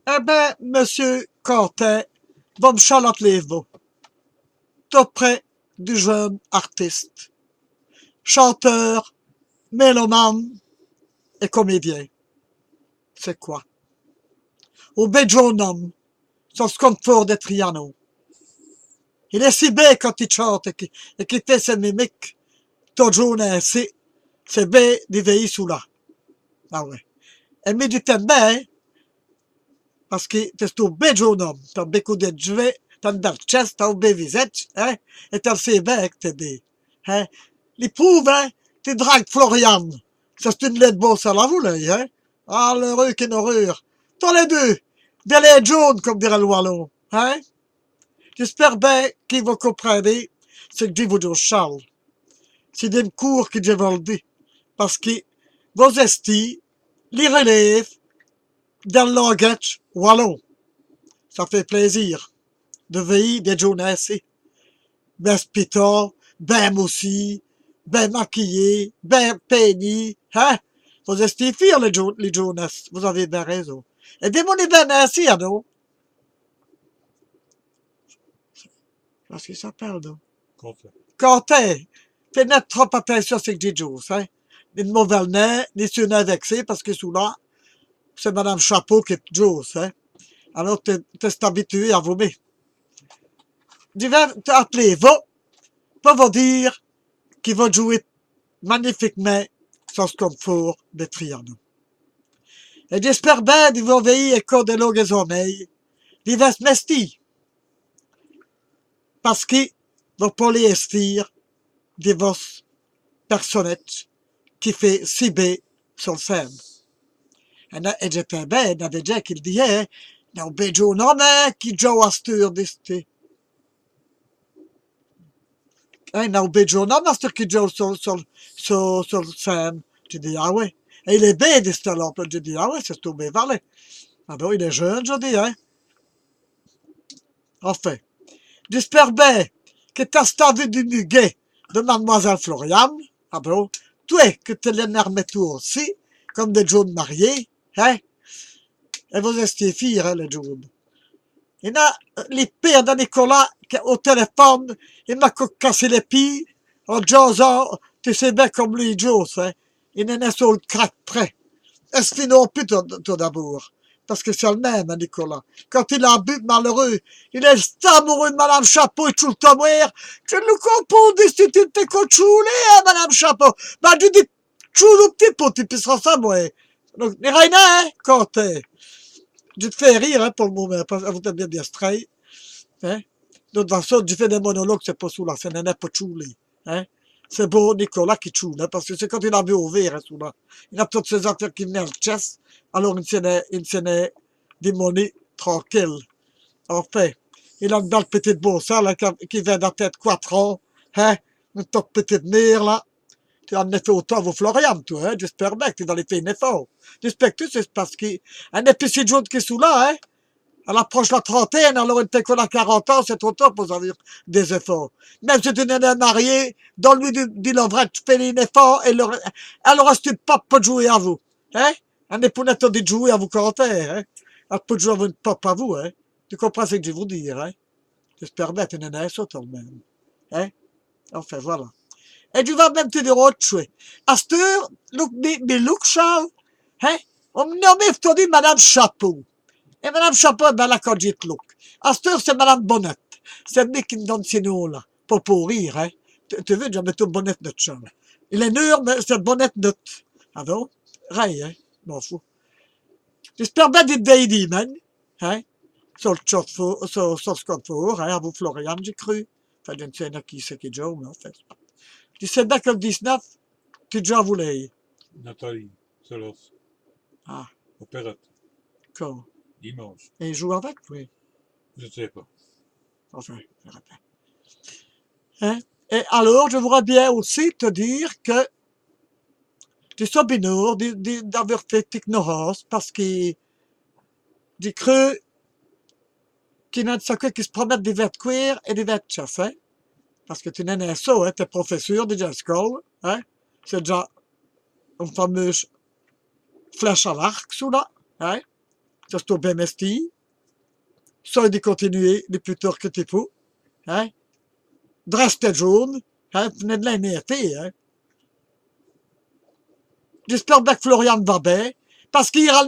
Eh ben, monsieur Quentin va me charlotte les veaux, auprès du jeune artiste, chanteur, mélomane et comédien. C'est quoi? Au bel jeune homme, son confort de Triano. Il est si bien quand il chante et qu'il fait ses mimiques. Ton jaune ainsi, c'est bien des veilles sous là. Ah ouais. Elle met du temps bien, hein, parce que c'est un bel jeune homme. T'as beaucoup de jouets, t'as une belle chest, t'as un bel visage, hein, et t'as le sais bien que t'es bien. Hein. Les pauvres, hein, tu dragues Floriane. Ça, c'est une lettre bosse à la volée, hein. Ah, l'heureux qu'une horreur. T'as les deux. Des lettres jaunes, comme dirait le Wallon, hein. J'espère bien qu'ils vont comprendre ce que je vous dis, Charles. C'est des cours que je vous le dis. Parce que vos estis, les relèvent dans le langage wallon. Ça fait plaisir de veiller des jeunesses. Ben spital, ben moussi, ben maquillé, ben peigné, hein? Vous estimez fiers, les jeunesses. Vous avez bien raison. Et bien, mon ben ainsi, non? Qu'est-ce qu'il s'appelle, non? Quentin, fais net trop attention à ce que j'ai dit, hein? Ni de mauvais nez, ni sur nez vexé, parce que sous là, c'est Madame Chapeau qui est Joe, hein? Alors, t'es habitué à vomir. Je vais t'appeler, va vous dire qu'il va jouer magnifiquement son confort de Trianon. Et j'espère bien de vous veiller encore de longues oreilles, de vous mesti, parce que vous polyester de vos personnages qui fait si bien sur scène. Et j'étais bien, il avait déjà qu'il disait, non, ben, Joe, non, mais qui joue à stur d'esti. Non, ben, Joe, non, mais qui joue sur scène. Je dis, ah ouais. Et il est bien d'esti, alors. Je dis, ah ouais, c'est tout bien parlé. Ah ben, il est jeune, je dis, hein. Enfin, j'espère bien que t'as stavé du muguet de Mademoiselle Floriane. Ah bon? Toi, que tu l'énerves tout aussi, comme des jeunes mariés, hein? Et vous êtes filles, hein, les jeunes. Il y a les pères de Nicolas au téléphone, il m'a cassé les pieds en disant, tu sais bien comme lui, Joe, hein? Il en est sur le crack près. Est-ce qu'il n'a plus tout d'abord? Parce que c'est le même, hein, Nicolas. Quand il a bu, malheureux, il est amoureux de Madame Chapeau et tout le temps mourir. Je ne comprends pas si tu t'es conchoulé, hein, Madame Chapeau. Ben, je dis, choule petit peu, tu pisseras ça, moi. Donc, les reines, hein, quand je te fais rire, hein, pour le moment, parce que vous êtes bien straight, hein. De toute façon, je fais des monologues, c'est pas sous là, c'est n'est pas choulé, hein. C'est beau Nicolas qui choule, hein, parce que c'est quand il a vu ouvert, hein, sous là. Il a toutes ses affaires qui venaient le chest, alors il s'en est démoni tranquille. Enfin, il a une belle petite bossa, là, qui vient de la tête 4 ans, hein, une toute petite mire, là. Tu en as fait autant vos Florian, toi, hein, j'espère bien que tu dans les fait un effort. J'espère que c'est parce qu'un épicier de jaune qui est sous là, hein. Elle approche la trentaine, alors une tête qu'on a 40 ans, c'est trop tard pour faire des efforts. Même si tu n'es marié, donne-lui du levrette, tu fais un effort, et elle reste pas de jouer à vous. Hein? Un épounette dit de jouer à vous quand hein? Elle peut jouer à une pop à vous, hein? Tu comprends ce que je veux vous dire, hein? J'espère bien que tu n'en as ça, toi même. Hein? Enfin, voilà. Et tu vas même te dire autre chose. À cette heure, mais look, Charles, hein? On me nomme, toi dit Madame Chapeau. Et Madame Chapeau, ben, la conduite look. À cette heure, c'est Madame Bonnette. C'est le mec qui me donne ces noms-là. Pas pour rire, hein. Tu veux, j'en mets tout Bonnette notre chum. Il est nul, mais c'est Bonnette notre. Ah bon? Ray, hein. M'en fous. J'espère bien d'être Daily, man. Hein? Sur le sur ce qu'on fait, hein, à vous, Florian, j'ai cru. Enfin, je ne sais pas qui c'est qui joue, mais en fait. Tu sais bien que le 19, tu déjà voulais. Nathalie, Solos, Ah, opérette, quand? dimanche. Et il joue avec, oui. Je ne sais pas. Enfin, je répète. Hein? Et alors, je voudrais bien aussi te dire que tu sois binour d'avoir fait ignorance parce que j'ai cru qu'il y en a de qui se promettent des vêtements cuir et des vêtements chasse, hein? Parce que tu n'en es ça, hein? T'es professeur déjà à l'école, hein? C'est déjà une fameuse flèche à l'arc, sous là, hein? ça sto bien mesti, ça de continuer les plus tard que tu peux, hein, dreste jaune, hein, venez de l'énergie, hein. J'espère bien que Florian va bien, parce qu'hier,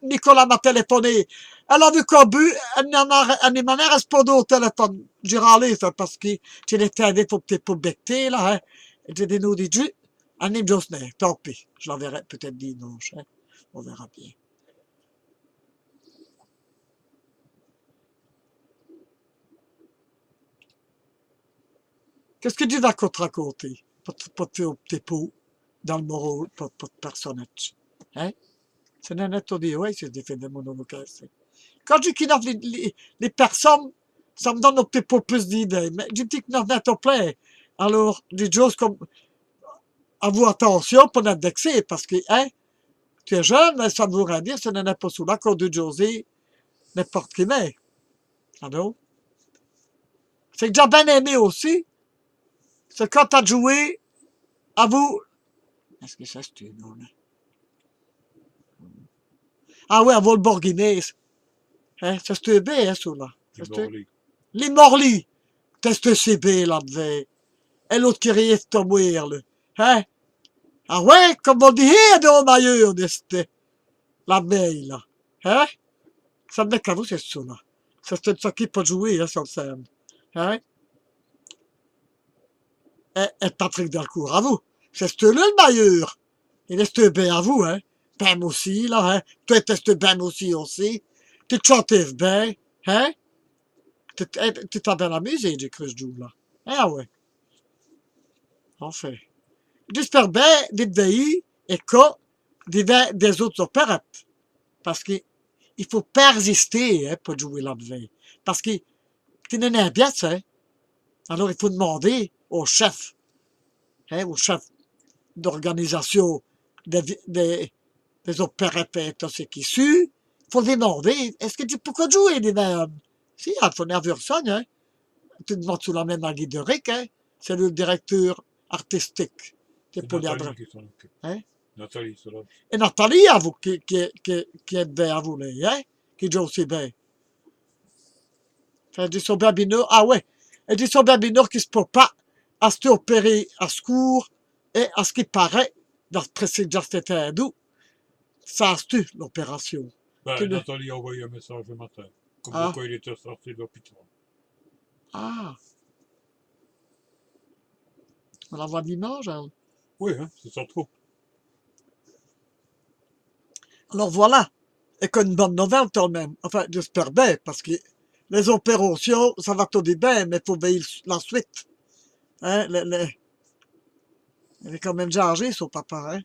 Nicolas m'a téléphoné. Elle a vu qu'au but, elle m'a répondu au téléphone. J'ai râlé, ça, parce que j'ai été aidé pour petit peu becter, là, hein. Et j'ai dit, nous, dit, elle n'est juste n'est, tant pis. Je la verrai peut-être dimanche, hein. On verra bien. Qu'est-ce que tu vas te raconter? Pour te petit peu, dans le moral, pour te personnage, hein? Se ne netto di ouais, c'est des faits de monologue. Quand je kidnappe les personnes, ça me donne un petit peu plus d'idées. Mais je dis que non, netto plein. Alors, des choses comme, avoir attention pour l'indexer, parce que, hein, tu es jeune, mais ça ne veut rien dire, ce n'est pas sous l'accord de Josie, n'importe qui met. Alors, c'est que j'ai bien aimé aussi, c'est quand tu as joué, à vous, est-ce que ça c'est une, là? Ah ouais, à vous le Borghinaise. Hein, ça c'est bien, hein, ça là. Les Morli. Teste CB là-dedans. Et l'autre qui riait de mourir, là. Hein? Ah ouais, comme on dit, hé, de maillot, d'este. La veille, là. Hein? Ça me met qu'à vous, c'est ça, là. Ça, c'est ça qui peut jouer, hein, sur le scène. Hein? Et Patrick Delcourt, à vous. C'est ce là, le maillot. Il est bien à vous, hein? Ben aussi, là, hein? Toi, t'es ben aussi. Tu te chantes bien, hein? Tu t'as bien amusé, j'ai cru, ce jour-là. Ah ouais. Enfin. J'espère bien des pays et que des autres opérettes. Parce qu'il faut persister, hein, pour jouer là-dedans. Parce que tu n'en es bien, ça. Alors il faut demander au chef, hein, au chef d'organisation des opérettes et tout ce qui suit. Il faut demander, est-ce que tu peux jouer des verbes? Si, il faut nerveux ça, hein. Tu demandes sous la même guide de Rick, hein. C'est le directeur artistique. C'est Nathalie qui s'en occupe. Hein? Nathalie, c'est là. Et Nathalie, à vous, qui est bien à vous, là, hein? Qui joue aussi bien. Elle dit son babineur, ah ouais, elle dit son babineur qui se peut pas à se opérer à secours et à ce qui paraît, d'après ce que j'ai fait un doux, ça a tu l'opération. Ben, Nathalie a envoyé un message le matin, comme quoi il était sorti de l'hôpital. Ah. On la voit dimanche, hein? Oui, hein, c'est ça trop. Alors voilà, et qu'une bonne nouvelle quand même. Enfin, j'espère bien, parce que les opérations, ça va tout bien, mais il faut veiller la suite. Hein, elle est quand même déjà âgée, son papa, hein.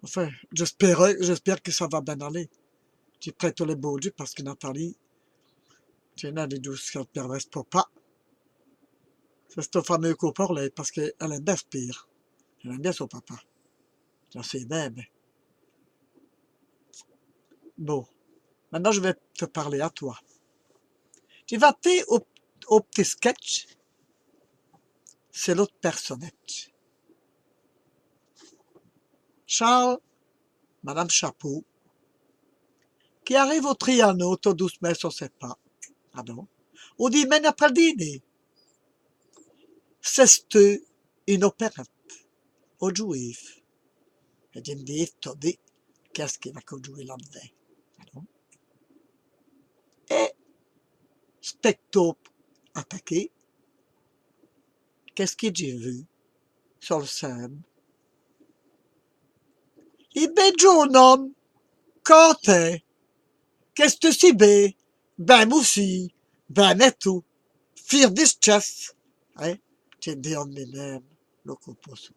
Enfin, j'espère que ça va bien aller. Tu prêtes tous les beaux dieux, parce que Nathalie, c'est une des douces qui ne perdrait pas. C'est ce fameux copain là, parce qu'elle aime bien Spire. Elle aime bien son papa. Ça c'est bien, mais... Bon, maintenant je vais te parler à toi. Tu vas te au petit sketch, c'est l'autre personnage. Charles, Madame Chapeau, qui arrive au Trianon tout doucement sur ses pas. Pardon. On dit, mais après le dîner, c'est une opérette au juif. Et je me dis, t'as dit, qu'est-ce qu'il va jouer là-dedans? Pardon. Et, spectacle attaqué, qu'est-ce que j'ai vu sur le scène? Il ben jeune homme, quand t'es, qu'est-ce que tu sais, ben moussi, ben et tout, fire des chess, hein, j'ai dit en lui-même, le compost là.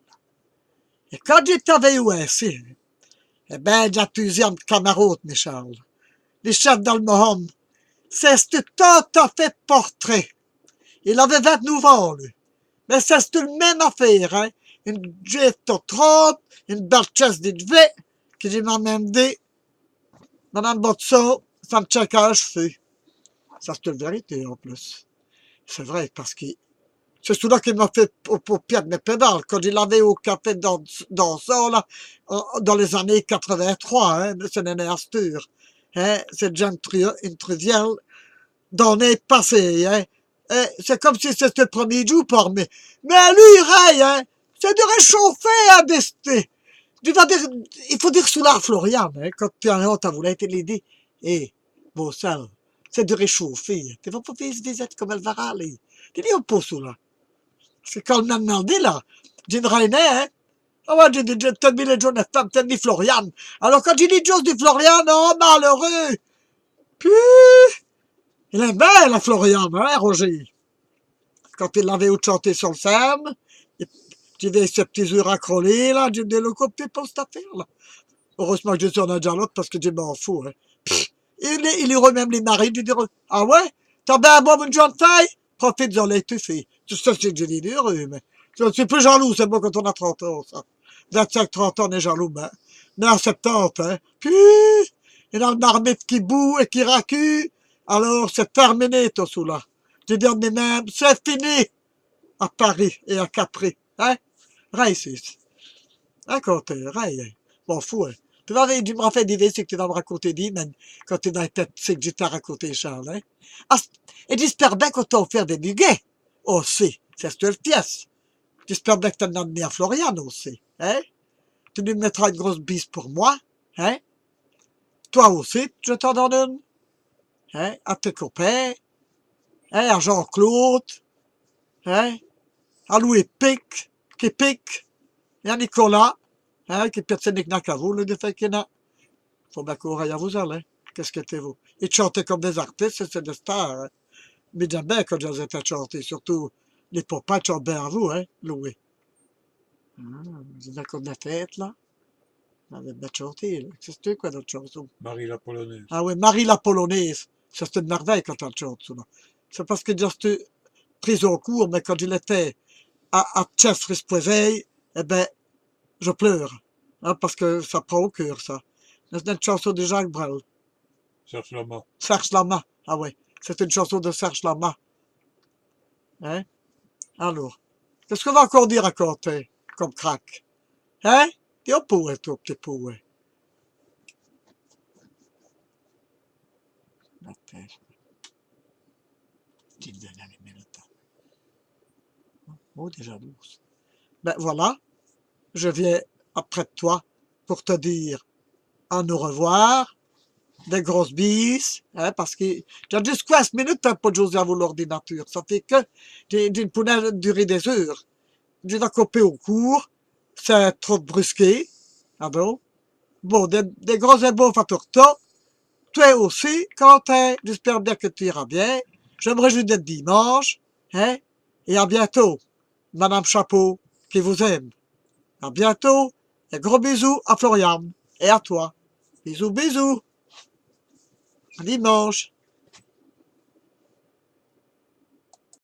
Et quand j'étais avec USC, eh ben, j'ai plusieurs camarades, mes Charles, les chefs d'Almoham, c'est tout à fait portrait. Il avait 29 ans, lui. Mais c'est le même affaire, hein. Une Jeep de 30, une belle chaise d'élevée, que j'ai même dit, Madame Botson, ça me check à cheveux. Ça, c'est la vérité, en plus. C'est vrai, parce que c'est celui-là qui m'a fait pour perdre mes pédales. Quand il avait au café dans ça, là, dans les années 83, hein, ce n'est pas sûr. hein, c'est déjà une triviale donnée passée, hein. C'est comme si c'était le premier jour pour mais lui, Ray, hein, c'est de réchauffer à destin. Tu vas dire, il faut dire sous l'art Florian, hein, quand tu as honte à vouloir te l'aider. Eh, beau sang, c'est de réchauffer. Tu vas pas faire des aides comme elle va râler. Tu dis au pot sous là. C'est quand on a demandé là. J'ai une reine, hein. Ah ouais, j'ai dit, t'as mis les Jonathan, t'as mis Florian. Alors quand j'ai dit Jones dit Florian, oh malheureux. Puis, il est belle, la Florian, hein, Roger. Quand il l'avait chanté sur le Sam, tu avais ces petits yeux racrolés, là, j'ai dit, le côté pour cette affaire, là. Heureusement que je suis en un dialogue parce que je m'en fous, hein. Il lui remet même les maris, lui dit, ah ouais, t'as bien boire une jointe taille? Profite-en, l'étouffé. Tout ça, c'est que j'ai dit heureux, mais je suis plus jaloux, c'est bon quand on a 30 ans, ça. 25-30 ans, on est jaloux, mais à 70, hein. Puis, il a une marmite qui boue et qui racue. Alors, c'est terminé, tout cela. Je dis même, c'est fini à Paris et à Capri, hein. Raciste. Raconte, ray. Bon, fou, hein. Tu vas me faire des c'est que tu vas me raconter des, même quand tu es dans la tête, c'est que je t'ai raconté, Charles, hein. Ah, et j'espère bien qu'on t'a offert des bugets. Aussi. C'est une pièce. J'espère bien que t'en as amené à Florian aussi, hein. Tu lui mettras une grosse bise pour moi, hein. Toi aussi, je t'en donne une, hein, à tes copains, hein, à Jean-Claude, hein, à Louis Pic, qui pique, et à Nicolas, hein, qui pète ses knick-knacks à vous, le défait qu'il y en a. Faut bien courir à vous aller, hein. Qu'est-ce que t'es vous? Ils chantaient comme des artistes, c'est des stars, hein. Mais j'aime bien quand je les ai fait chanter, surtout les papas chantent bien à vous, hein, Louis. Ah, vous êtes d'accord de la tête, là? Vous avez bien chanté, là. C'est quoi notre chanson? Marie la Polonaise. Ah oui, Marie la Polonaise. Ça, c'est une merveille quand elle chante, ça. C'est parce que j'étais prise au cours, mais quand il était à Tchefris-Poiseille, eh ben, je pleure. Hein, parce que ça prend au cœur, ça. C'est une chanson de Jacques Brel. Serge Lama. Serge Lama. Ah oui, c'est une chanson de Serge Lama. Hein? Alors, qu'est-ce qu'on va encore dire à côté, comme crack? Hein? T'es au pouet, toi, petit pouet. La tête. Petite dernière minute. Oh, déjà douce. Ben voilà, je viens après toi pour te dire un au revoir, des grosses bises, hein, parce que j'ai juste 15 minutes hein, pour jouer à l'ordinateur. Ça fait que d'une poudre durer des heures. J'ai coupé au cours, c'est trop brusqué. Ah bon? Bon, des gros et beaux faturs-toi. Toi aussi, Quentin, j'espère bien que tu iras bien. J'aimerais juste d'être dimanche, hein? Et à bientôt, Madame Chapeau, qui vous aime. À bientôt, et gros bisous à Florian et à toi. Bisous, bisous. À dimanche.